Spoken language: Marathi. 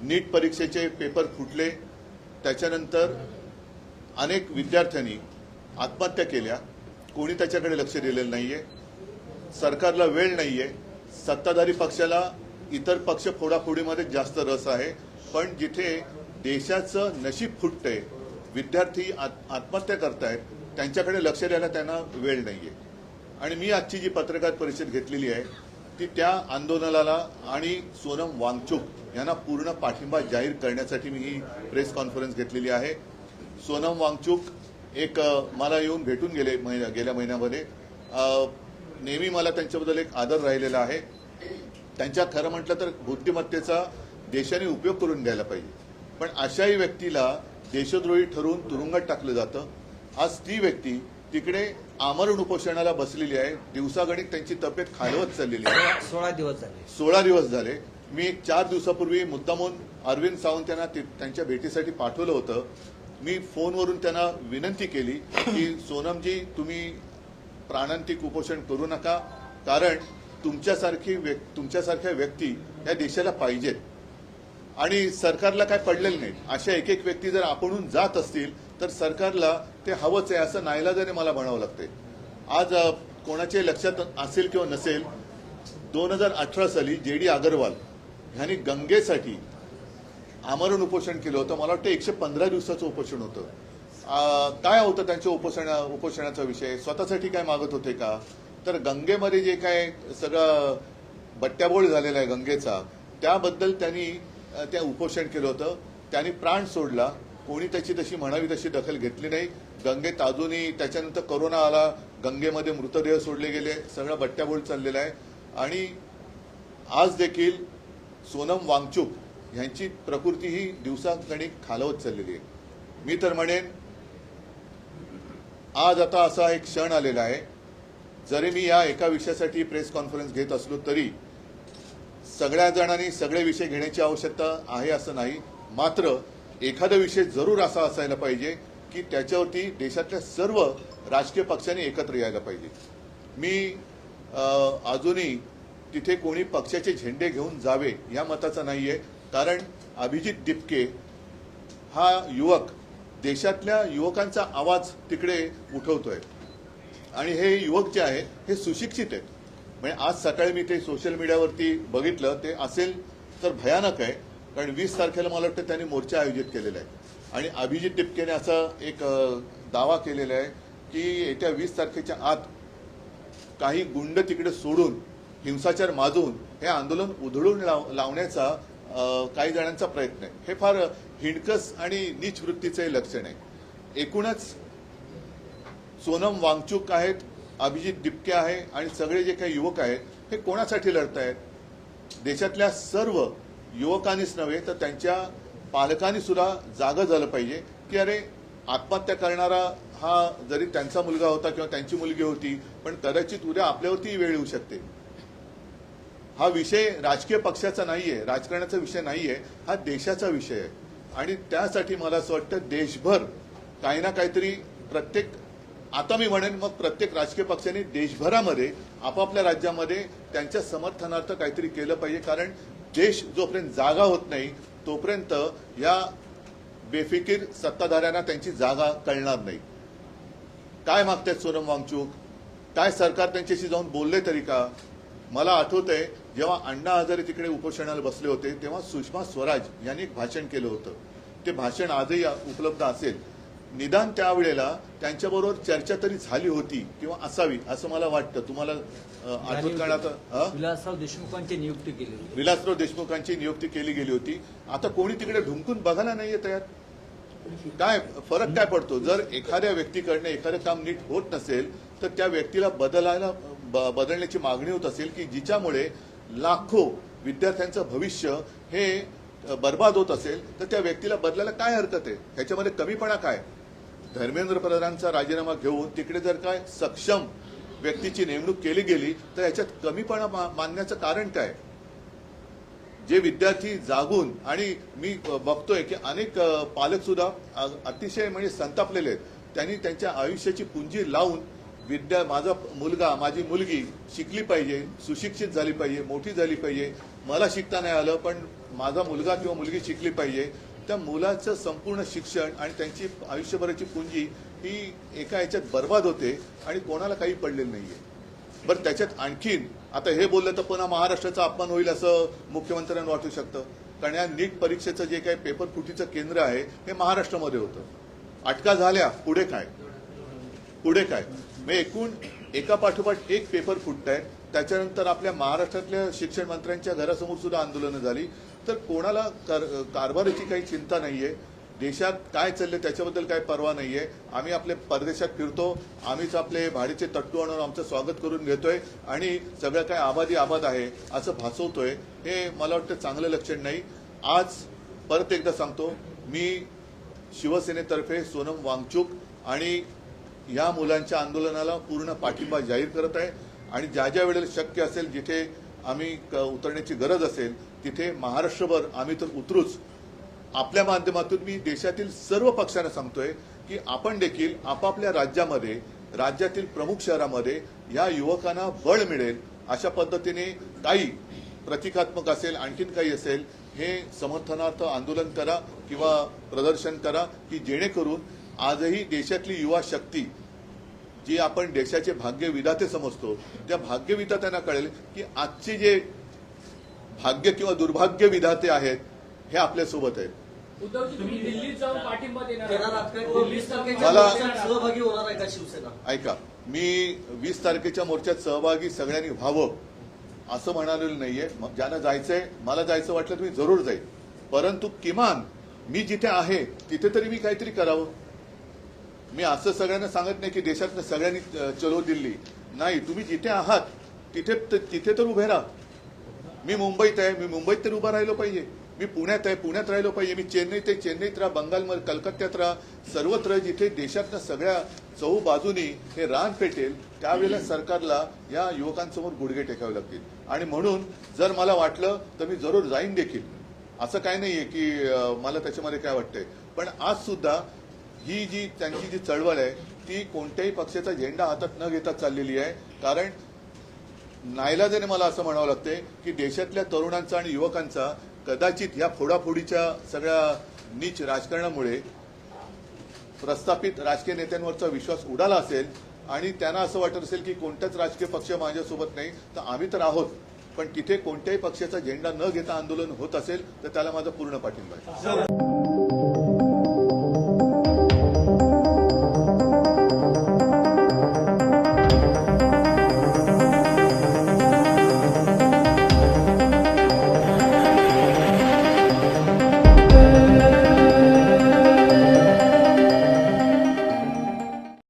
नीट परीक्षेचे पेपर फुटले, त्याच्यानंतर अनेक विद्यार्थ्यांनी आत्महत्या केल्या, कोणी त्याच्याकडे लक्ष दिलेलं नाहीये, सरकारला वेळ नाहीये, सत्ताधारी पक्षाला इतर पक्ष फोडाफोडीमध्ये जास्त रस आहे, पण जिथे देशाचं नशीब फुटतंय, विद्यार्थी आत्महत्या करतायत, त्यांच्याकडे लक्ष द्यायला त्यांना वेळ नाहीये. आणि मी आजची जी पत्रकार परिषद घेतलेली आहे ती त्या आंदोलनाला आणि सोनम वांगचुक यांना पूर्ण पाठिंबा जाहीर करण्यासाठी मी ही प्रेस कॉन्फरन्स घेतलेली आहे. सोनम वांगचुक मला येऊन भेटून गेल्या महिन्यामध्ये. नेहमी मला त्यांच्याबद्दल एक आदर राहिलेला आहे. त्यांच्या खरं म्हटलं तर बुद्धिमत्तेचा देशाने उपयोग करून घ्यायला पाहिजे, पण अशाही व्यक्तीला देशद्रोही ठरवून तुरुंगात टाकलं जातं. आज ती व्यक्ती तिकडे आमरण उपोषणाला बसलेली आहे. दिवसागणिक त्यांची तब्येत खालवत चाललेली आहे. 16 दिवस झाले. मी 4 दिवसापूर्वी मुद्दामून अरविंद सावंत यांना त्यांच्या भेटीसाठी पाठवलं होतं. मी फोनवरून त्यांना विनंती केली की सोनमजी, तुम्ही प्राणांतिक उपोषण करू नका, कारण तुमच्यासारख्या व्यक्ती या देशाला पाहिजेत आणि सरकारला काय पडलेलं नाही. अशा एक एक व्यक्ती जर आपणहून जात असतील तर सरकारला ते हवंच आहे असं नाईलाजाने मला म्हणावं लागतंय. आज कोणाच्या लक्षात असेल किंवा नसेल, 2018 साली JD अग्रवाल यांनी गंगेसाठी आमरण उपोषण केलं होतं. मला वाटतं 115 दिवसाचं उपोषण होतं. काय होतं त्यांच्या उपोषणाचा विषय? स्वतःसाठी काय मागत होते का? तर गंगेमध्ये जे काय सगळं बट्ट्याबोळ झालेला आहे गंगेचा, त्याबद्दल त्यांनी त्या उपोषण केलं होतं. त्यांनी प्राण सोडला. कोणी त्याची तशी म्हणावी तशी दखल घेतली नाही. गंगेत अजूनही त्याच्यानंतर कोरोना आला, गंगेमध्ये मृतदेह सोडले गेले, सगळा बट्ट्याबोळ चाललेला आहे. आणि आज देखील सोनम वांगचुक यांची प्रकृती ही दिवसागणिक खालवत चाललेली आहे. मी तर म्हणेन आज आता असा एक क्षण आलेला आहे, जरी मी या एका विषयासाठी प्रेस कॉन्फरन्स घेत असलो तरी सगळ्या जणांनी सगळे विषय घेण्याची आवश्यकता आहे असं नाही. मात्र एखादा विषय जरूर असा असायला पाहिजे की त्याच्यावरती देशातल्या सर्व राजकीय पक्षांनी एकत्र यायला पाहिजे. मी अजूनही तिथे कोणी पक्षाचे झेंडे घेऊन जावे या मताचा नाहीये, कारण अभिजित दिपके हा युवक देशातल्या युवकांचा आवाज तिकडे उठवतोय आणि हे युवक जे आहेत हे सुशिक्षित आहेत. म्हणजे आज सकाळी मी ते सोशल मीडियावरती बघितलं, ते असेल तर भयानक आहे, कारण 20 तारखेला मला वाटतं त्यांनी मोर्चा आयोजित केलेला आहे आणि अभिजित दिपकेने असा एक दावा केलेला आहे की येत्या 20 तारखेच्या आत काही गुंड तिकडे सोडून हिंसाचार माजून हे आंदोलन उधळून लावण्याचा काही जणांचा प्रयत्न आहे. हे फार हिणकस आणि नीच वृत्तीचे लक्षण आहे. एकूणच सोनम वांगचुक आहेत, अभिजित दिपके आहे आणि सगळे जे काही युवक आहेत हे कोणासाठी लढत आहेत? देशातल्या सर्व युवकांनीच नव्हे तर त्यांच्या पालकांनी सुद्धा जागं झालं पाहिजे की अरे, आत्महत्या करणारा हा जरी त्यांचा मुलगा होता किंवा त्यांची मुलगी होती, पण कदाचित उद्या आपल्यावरती वेळ येऊ शकते. हा विषय राजकीय पक्षाचा नाहीये, राजकारणाचा विषय नाहीये, हा देशाचा विषय आहे. आणि त्यासाठी मला असं वाटतं देशभर काही ना काहीतरी आता मी म्हणेन मग प्रत्येक राजकीय पक्षाने देशभरामध्ये आपापल्या राज्यामध्ये त्यांच्या समर्थनार्थ काहीतरी केलं पाहिजे, कारण देश जोपर्यंत जागा होत नाही तोपर्यंत या बेफिकीर सत्ताधाऱ्यांना त्यांची जागा कळणार नाही. काय मागतायत सोनम वांगचुक? काय सरकार त्यांच्याशी जाऊन बोलले तरी का? मला आठवतंय जेव्हा अण्णा हजारे तिकडे उपोषणाला बसले होते तेव्हा सुषमा स्वराज यांनी एक भाषण केलं होतं. ते भाषण आजही उपलब्ध असेल. निदान त्यावेळेला त्यांच्याबरोबर चर्चा तरी झाली होती किंवा असावी असं मला वाटतं. तुम्हाला आठवत का? आता विलासराव देशमुखांची नियुक्ती केली गेली होती. आता कोणी तिकडे ढुंकून बघायला नाहीये तयार. काय फरक काय पडतो? जर एखाद्या व्यक्तीकडनं एखादं काम नीट होत नसेल तर त्या व्यक्तीला बदलण्याची मागणी होत असेल की जिच्यामुळे लाखो विद्यार्थ्यांचं भविष्य हे बर्बाद होत असेल तर त्या व्यक्तीला बदलायला काय हरकत आहे? ह्याच्यामध्ये कमीपणा काय? धर्मेंद्र प्रधानांचा राजीनामा घेऊन तिकडे जर काय सक्षम व्यक्तीची नेमणूक केली गेली तर याच्यात कमीपणा मानण्याचं कारण काय? जे विद्यार्थी जागून, आणि मी बघतोय की अनेक पालक सुद्धा अतिशय म्हणजे संतापलेले आहेत. त्यांनी त्यांच्या आयुष्याची पुंजी लावून माझा मुलगा, माझी मुलगी शिकली पाहिजे, सुशिक्षित झाली पाहिजे, मोठी झाली पाहिजे, मला शिकता नाही आलं पण माझा मुलगा किंवा मुलगी शिकली पाहिजे, त्या मुलाचं संपूर्ण शिक्षण आणि त्यांची आयुष्यभराची पुंजी ही एका याच्यात बर्बाद होते आणि कोणाला काही पडलेलं नाहीये. बरं, त्याच्यात आणखीन आता हे बोललं तर पुन्हा महाराष्ट्राचा अपमान होईल असं मुख्यमंत्र्यांना वाटू शकतं. कारण या नीट परीक्षेचं जे काही पेपर फुटीचं केंद्र आहे हे महाराष्ट्रामध्ये होतं. अटका झाल्या, पुढे काय? मग एकूण एका पाठोपाठ एक पेपर फुटत आहेत. त्याच्यानंतर आपल्या महाराष्ट्रातल्या शिक्षण मंत्र्यांच्या घरासमोर सुद्धा आंदोलनं झाली. तर कोणाला कारभाराची काही चिंता नाहीये, देशात काय चाललंय त्याच्याबद्दल काही पर्वा नाहीये. आम्ही आपले परदेशात फिरतो, आम्हीच आपले भाडीचे तट्टू आणून आमचं स्वागत करून घेतोय आणि सगळं काय आबादी आबाद आहे असं भासवतोय. हे मला वाटतं चांगलं लक्षण नाही. आज परत एकदा सांगतो, मी शिवसेनेतर्फे सोनम वांगचुक आणि या मुलांच्या आंदोलनाला पूर्ण पाठिंबा जाहीर करत आहे आणि ज्या ज्या वेळेला शक्य असेल, जिथे आम्ही उतरण्याची गरज असेल तिथे महाराष्ट्रभर आम्ही तर उतरूच. आपल्या माध्यमातून मी देशातील सर्व पक्षांना सांगतोय की आपण देखील आपापल्या राज्यामध्ये, राज्यातील प्रमुख शहरामध्ये या युवकांना बळ मिळेल अशा पद्धतीने काही प्रतिकात्मक असेल, आणखीन काही असेल, हे समर्थनार्थ आंदोलन करा किंवा प्रदर्शन करा की जेणेकरून आजही देशातली युवा शक्ती, जी आपण देशाचे भाग्य विधाते समजतो, त्या भाग्य विधात्यांना कळेल की आजचे जे भाग्य किंवा दुर्भाग्य विधाते आहेत हे आपल्यासोबत आहेत. उद्धवजी, तुम्ही दिल्लीत जाऊन पाठिंबा देणार सहभागी होणार आहे का शिवसेना? ऐका, मी 20 तारखेच्या मोर्चात सहभागी सगळ्यांनी व्हावं असं म्हणालेलं नाहीये. ज्यांना जायचंय, मला जायचं वाटलं तर मी जरूर जाईल, परंतु किमान मी जिथे आहे तिथे तरी मी काहीतरी करावं. मी असं सगळ्यांना सांगत नाही की देशातल्या सगळ्यांनी चलो दिल्ली. नाही, तुम्ही जिथे आहात तिथे तर उभे राहा. मी मुंबईत आहे, मी मुंबईत तर उभा राहिलो पाहिजे. मी पुण्यात आहे, पुण्यात राहिलो पाहिजे. मी चेन्नईत आहे, चेन्नईत राहा. बंगालमध्ये, कलकत्त्यात राहा. सर्वत्र जिथे देशातल्या सगळ्या चहूबाजूनी हे रान पेटेल त्यावेळेला सरकारला या युवकांसमोर गुडघे टेकावे लागतील. आणि म्हणून जर मला वाटलं तर मी जरूर जाईन देखील. असं काय नाहीये की मला त्याच्यामध्ये काय वाटतंय. पण आज सुद्धा ही जी त्यांची जी चळवळ आहे ती कोणत्याही पक्षाचा झेंडा हातात न घेता चाललेली आहे. कारण नाईलाजाने मला असं म्हणावं लागतंय की देशातल्या तरुणांचा आणि युवकांचा कदाचित या फोडाफोडीच्या सगळ्या नीच राजकारणामुळे प्रस्थापित राजकीय नेत्यांवरचा विश्वास उडाला असेल आणि त्यांना असं वाटत असेल की कोणताच राजकीय पक्ष माझ्यासोबत नाही, तर आम्ही तर आहोत. पण तिथे कोणत्याही पक्षाचा झेंडा न घेता आंदोलन होत असेल तर त्याला माझा पूर्ण पाठिंबा आहे.